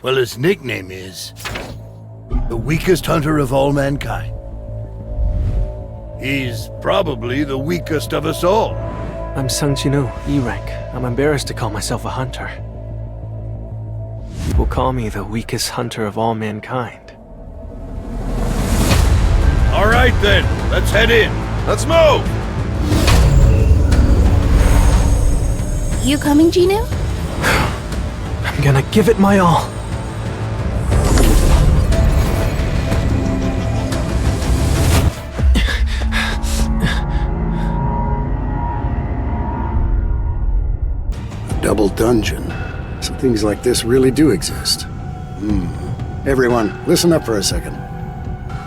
Well, his nickname is the weakest hunter of all mankind. He's probably the weakest of us all. I'm Sung Jinu, E rank. I'm embarrassed to call myself a hunter. People call me the weakest hunter of all mankind. All right then, let's head in. Let's move! You coming, Jinu? I'm gonna give it my all. A double dungeon. So things like this really do exist. Everyone, listen up for a second.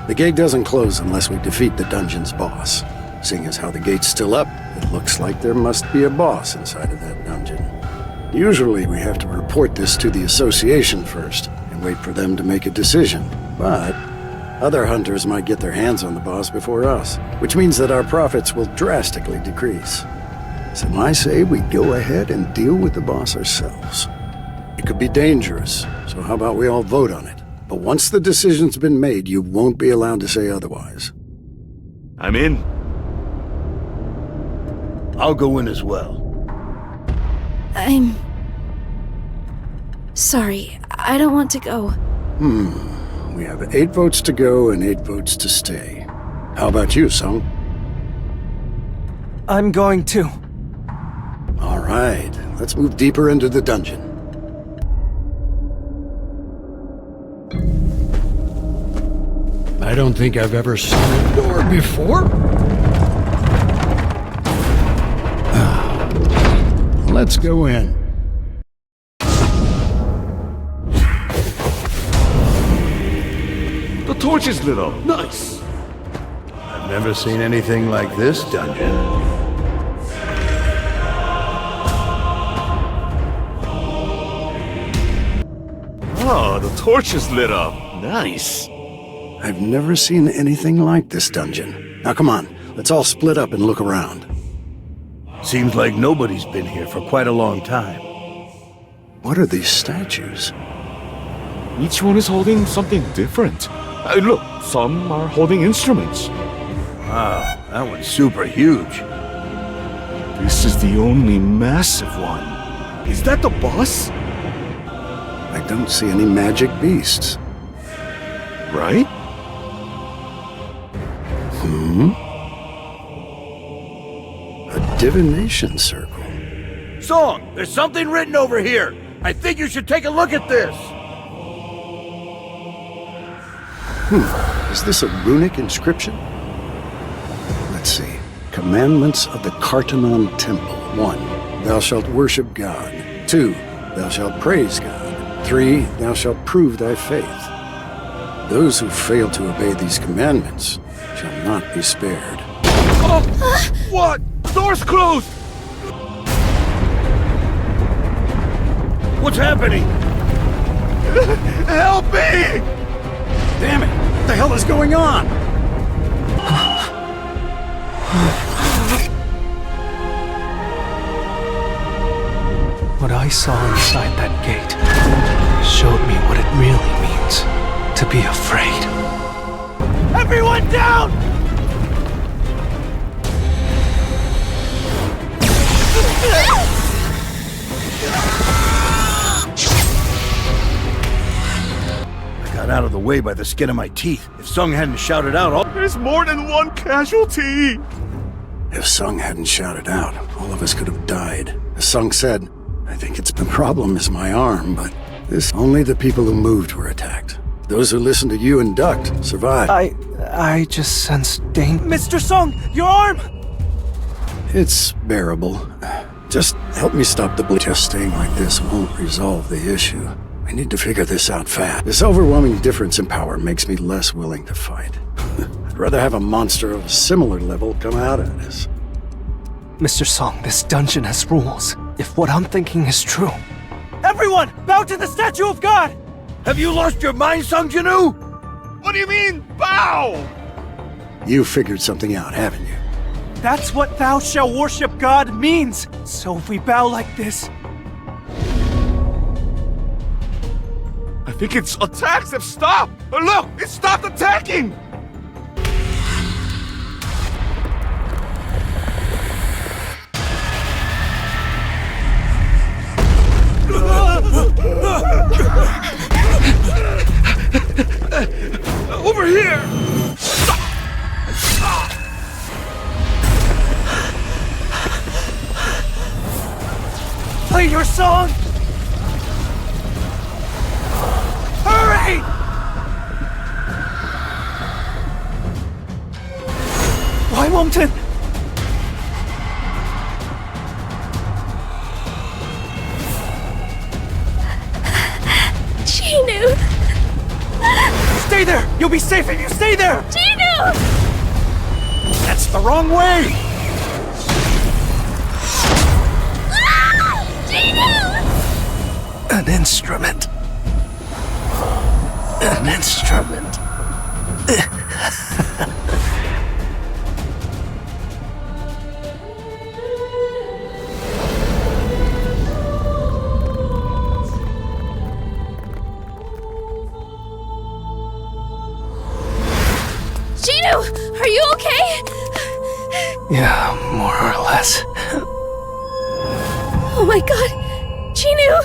The gate doesn't close unless we defeat the dungeon's boss. Seeing as how the gate's still up, it looks like there must be a boss inside of that dungeon. Usually we have to report this to the association first, and wait for them to make a decision. But other hunters might get their hands on the boss before us, which means that our profits will drastically decrease. So I say we go ahead and deal with the boss ourselves. It could be dangerous, so how about we all vote on it? But once the decision's been made, you won't be allowed to say otherwise. I'm in. I'll go in as well. I'm... sorry, I don't want to go. We have 8 votes to go and 8 votes to stay. How about you, Sung? I'm going too. All right, let's move deeper into the dungeon. I don't think I've ever seen a door before. Let's go in. The torch is lit up. Nice. I've never seen anything like this dungeon. Oh, the torch is lit up. Nice. I've never seen anything like this dungeon. Now come on, let's all split up and look around. Seems like nobody's been here for quite a long time. What are these statues? Each one is holding something different. Look, some are holding instruments. Wow, that one's super huge. This is the only massive one. Is that the boss? I don't see any magic beasts. Right? A divination circle. Song, there's something written over here. I think you should take a look at this. Is this a runic inscription? Let's see. Commandments of the Kartanon Temple. 1. Thou shalt worship God. 2. Thou shalt praise God. 3. Thou shalt prove thy faith. Those who fail to obey these commandments shall not be spared. Oh! What? Door's closed! What's happening? Help me! Damn it! What the hell is going on? What I saw inside that gate showed me what it really means to be afraid. Everyone down! I got out of the way by the skin of my teeth. If Sung hadn't shouted out, all... There's more than one casualty! If Sung hadn't shouted out, all of us could have died. As Sung said, I think the problem is my arm, but only the people who moved were attacked. Those who listened to you and ducked survived. I just sensed danger. Mr. Sung, your arm! It's bearable. Just help me stop the bleed. Just staying like this won't resolve the issue. We need to figure this out fast. This overwhelming difference in power makes me less willing to fight. I'd rather have a monster of a similar level come out at us. Mr. Sung, this dungeon has rules. If what I'm thinking is true... Everyone, bow to the statue of God! Have you lost your mind, Sung Jinu? What do you mean, bow? You figured something out, haven't you? That's what thou shalt worship God means. So if we bow like this... think its attacks have stopped! Look! It stopped attacking! Over here! Play your song! Hurry! Why won't it? Ginu! Stay there! You'll be safe if you stay there! Ginu! That's the wrong way! Ah! Ginu! An instrument. An instrument. Ginu! Are you okay? Yeah, more or less. Oh my god! Ginu!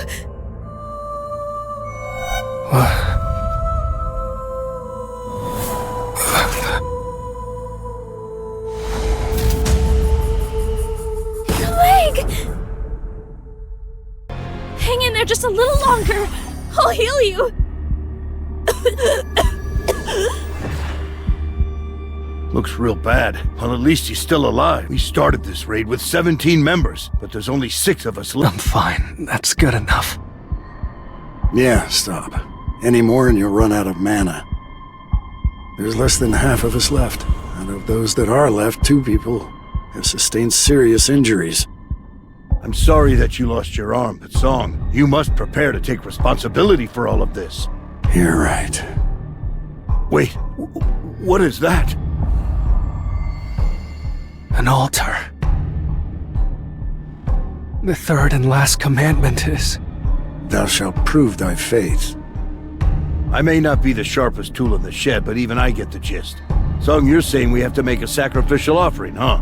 Your leg! Hang in there just a little longer. I'll heal you. Looks real bad. Well, at least he's still alive. We started this raid with 17 members, but there's only 6 of us I'm left. fine. That's good enough. Yeah, stop. Any more and you'll run out of mana. There's less than half of us left. And of those that are left, 2 people have sustained serious injuries. I'm sorry that you lost your arm, but Song, you must prepare to take responsibility for all of this. You're right. Wait, what is that? An altar. The third and last commandment is... Thou shalt prove thy faith. I may not be the sharpest tool in the shed, but even I get the gist. Song, you're saying we have to make a sacrificial offering, huh?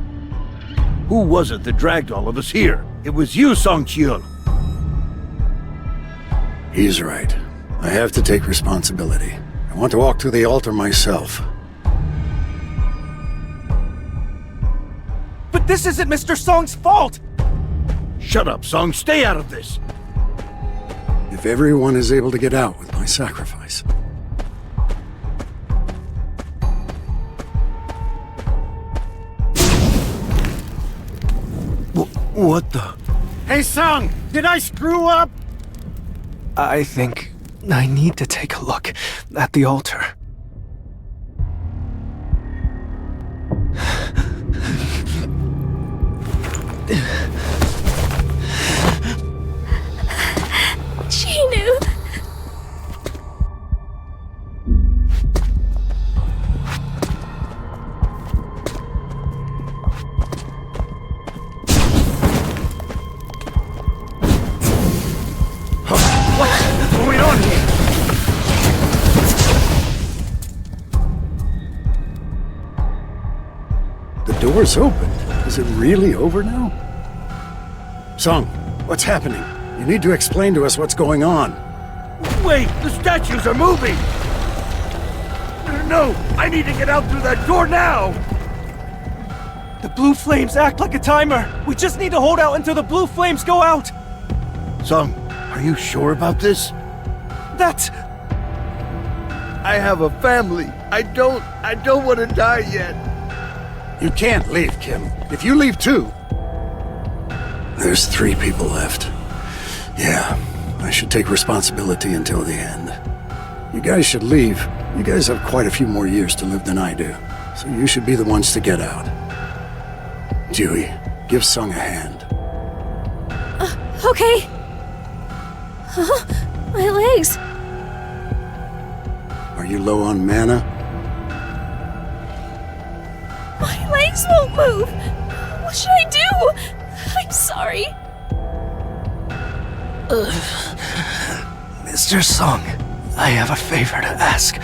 Who was it that dragged all of us here? It was you, Song Chiol. He's right. I have to take responsibility. I want to walk to the altar myself. But this isn't Mr. Song's fault! Shut up, Song. Stay out of this. If everyone is able to get out with my sacrifice. What the? Hey, Song, did I screw up? I think I need to take a look at the altar. Ginu! What's going on here? The door's open. Is it really over now? Song, what's happening? You need to explain to us what's going on. Wait, the statues are moving! No, I need to get out through that door now! The blue flames act like a timer. We just need to hold out until the blue flames go out. Song, are you sure about this? That's... I have a family. I don't want to die yet. You can't leave, Kim. If you leave too... There's 3 people left. Yeah, I should take responsibility until the end. You guys should leave. You guys have quite a few more years to live than I do. So you should be the ones to get out. Dewey, give Sung a hand. Okay. My legs. Are you low on mana? My legs won't move. What should I do? I'm sorry. Mr. Sung, I have a favor to ask.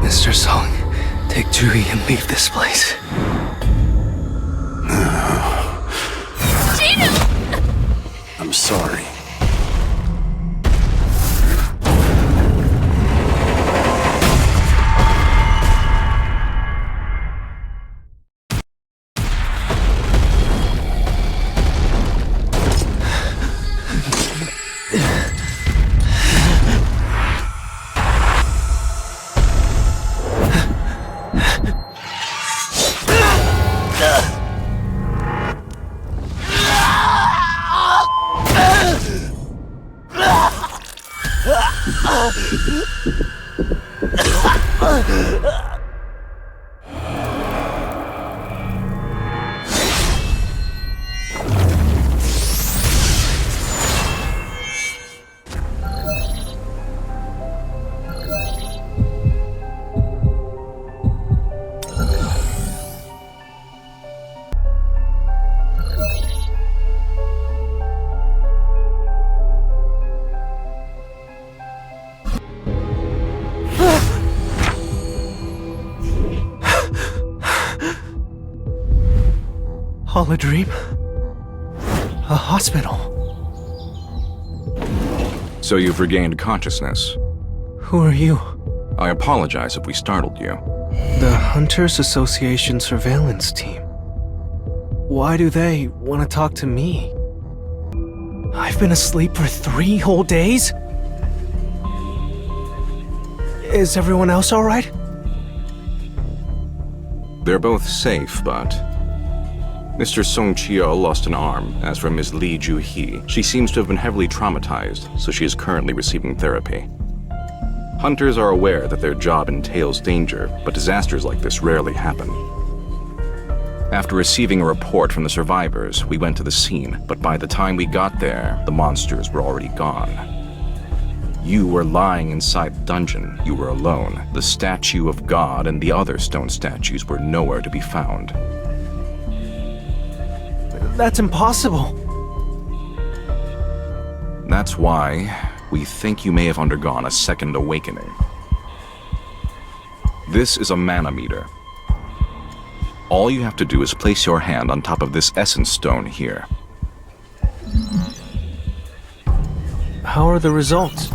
Mr. Song, take Juhi and leave this place. I'm sorry. All a dream? A hospital? So you've regained consciousness. Who are you? I apologize if we startled you. The Hunters Association surveillance team. Why do they want to talk to me? I've been asleep for 3 whole days? Is everyone else alright? They're both safe, but Mr. Song Chio lost an arm. As for Ms. Lee Ju-hee, she seems to have been heavily traumatized, so she is currently receiving therapy. Hunters are aware that their job entails danger, but disasters like this rarely happen. After receiving a report from the survivors, we went to the scene, but by the time we got there, the monsters were already gone. You were lying inside the dungeon. You were alone. The statue of God and the other stone statues were nowhere to be found. That's impossible. That's why we think you may have undergone a second awakening. This is a mana meter. All you have to do is place your hand on top of this essence stone here. How are the results?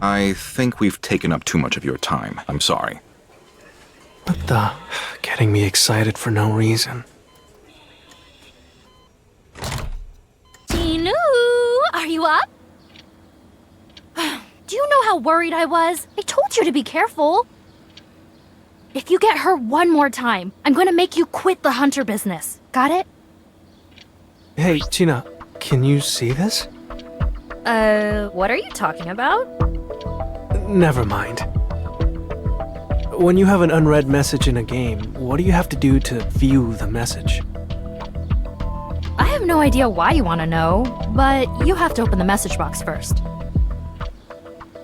I think we've taken up too much of your time. I'm sorry. What the? Getting me excited for no reason. Tinu, are you up? Do you know how worried I was? I told you to be careful. If you get hurt one more time, I'm gonna make you quit the hunter business. Got it? Hey, Tina, can you see this? What are you talking about? Never mind. When you have an unread message in a game, what do you have to do to view the message? I have no idea why you want to know, but you have to open the message box first.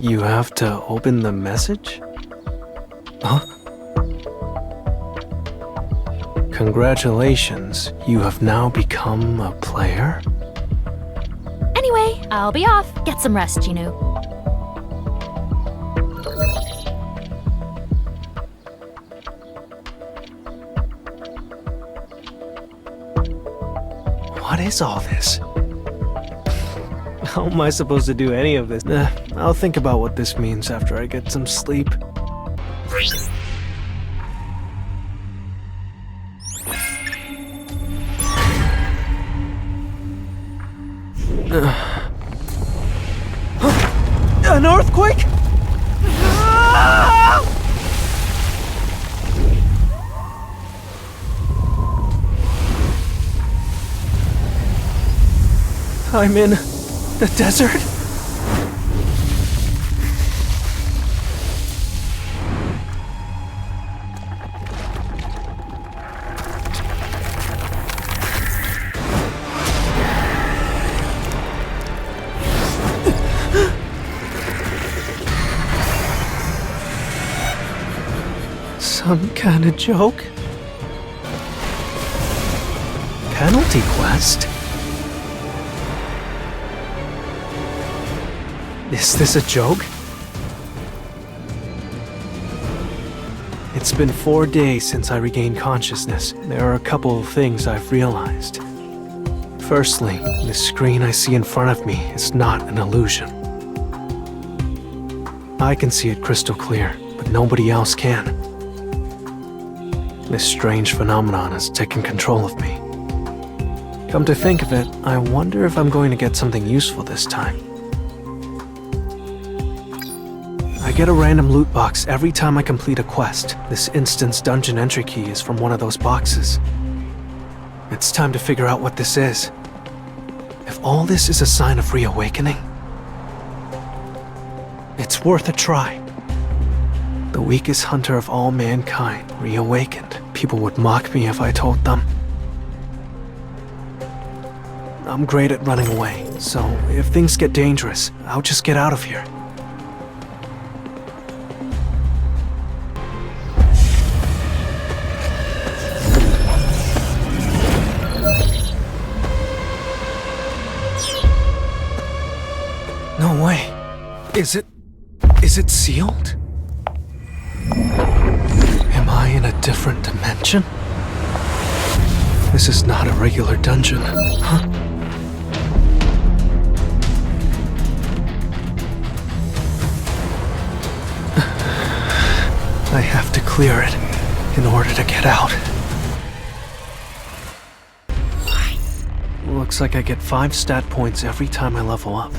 You have to open the message? Huh? Congratulations, you have now become a player? Anyway, I'll be off. Get some rest, Jinu. What is all this? How am I supposed to do any of this? I'll think about what this means after I get some sleep. An earthquake? I'm in the desert? some kind of joke? Penalty quest? Is this a joke? It's been 4 days since I regained consciousness. There are a couple of things I've realized. Firstly, the screen I see in front of me is not an illusion. I can see it crystal clear, but nobody else can. This strange phenomenon has taken control of me. Come to think of it, I wonder if I'm going to get something useful this time. I get a random loot box every time I complete a quest. This instant's dungeon entry key is from one of those boxes. It's time to figure out what this is. If all this is a sign of reawakening, it's worth a try. The weakest hunter of all mankind reawakened. People would mock me if I told them. I'm great at running away, so if things get dangerous, I'll just get out of here. No way. Is it sealed? Am I in a different dimension? This is not a regular dungeon, huh? I have to clear it in order to get out. Looks like I get 5 stat points every time I level up.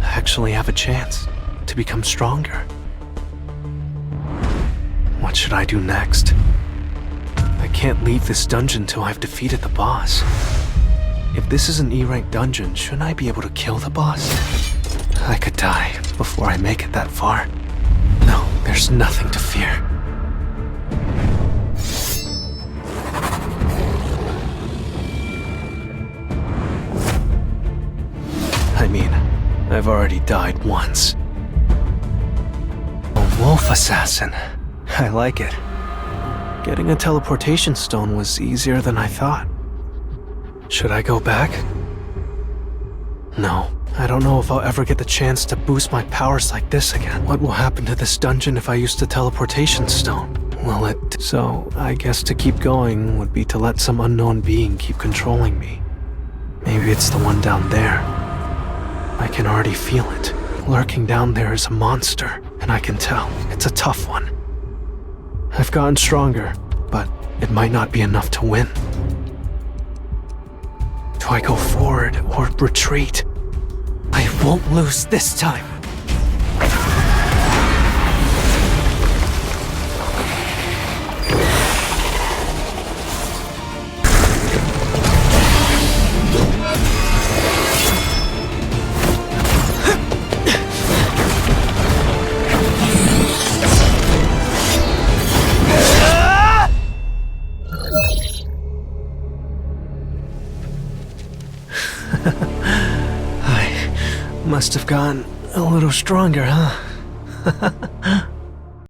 I actually have a chance to become stronger. What should I do next? I can't leave this dungeon till I've defeated the boss. If this is an E-rank dungeon, shouldn't I be able to kill the boss? I could die before I make it that far. No, there's nothing to fear. I mean, I've already died once. A wolf assassin. I like it. Getting a teleportation stone was easier than I thought. Should I go back? No. I don't know if I'll ever get the chance to boost my powers like this again. What will happen to this dungeon if I use the teleportation stone? Will it... So, I guess to keep going would be to let some unknown being keep controlling me. Maybe it's the one down there. I can already feel it. Lurking down there is a monster, and I can tell it's a tough one. I've gotten stronger, but it might not be enough to win. Do I go forward or retreat? I won't lose this time. Must have gotten a little stronger, huh?